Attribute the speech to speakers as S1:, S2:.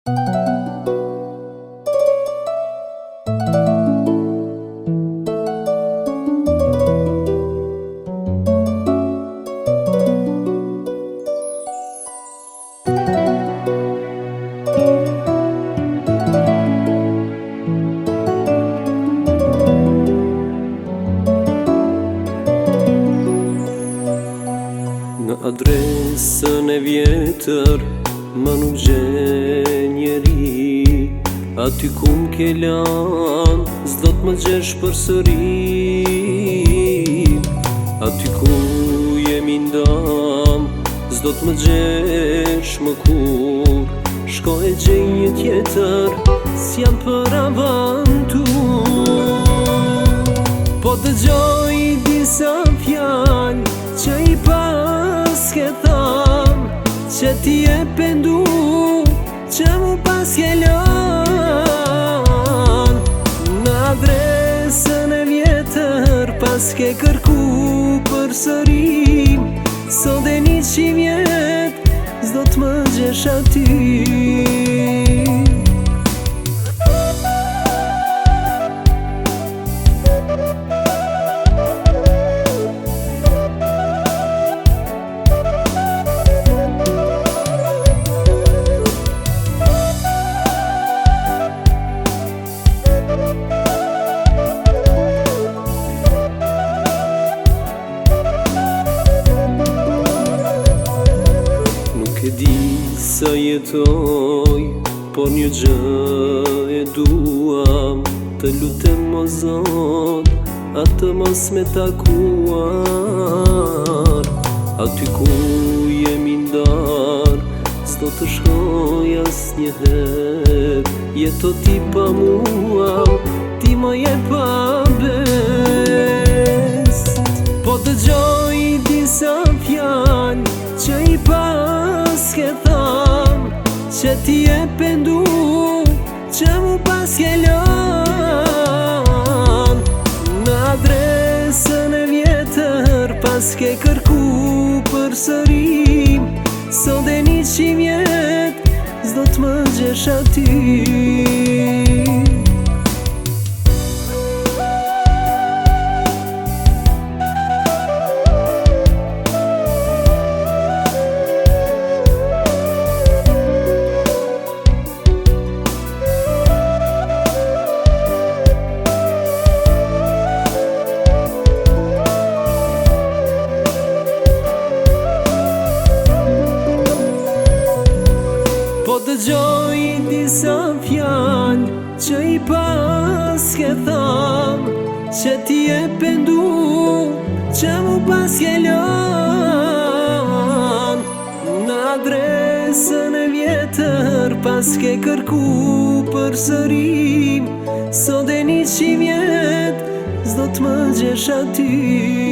S1: Në adresën e vjetër më nuk gjen njeri, aty ku m'ke lan s'do t'më gjesh përsëri. Aty ku jemi ndan s'do t'më gjesh më kur, shko e gjej një tjetër s'jam për avantur. Po dëgjoj disa fjall që i pas ke tham, që ti e pendu, që mu pas ke lan. Në adresën e vjetër pas ke kërku përsëri, sot e një qim jet s'do t'më gjesh aty. Nuk e di sa jetoj, por një gjë e duam, të lutem o Zot, atë mos me takuar. Aty ku jemi ndar, s'do të shkoj asnjëherë, jeto ti pa mua, ti më je pa bes. Po dëgjoj disa fjall që i pas ke tham, që ti e pendu, që mu pas ke lan. Në adresën e vjetër pas ke kërku përsëri, sot e një qim jet s'do t'më gjesh aty. Po dëgjoj disa fjall që i pas ke tham, që ti e pendu, që mu pas ke lan. Në adresën e vjetër pas ke kërku përsëri, sot e një qim jet s'do t'më gjesh aty.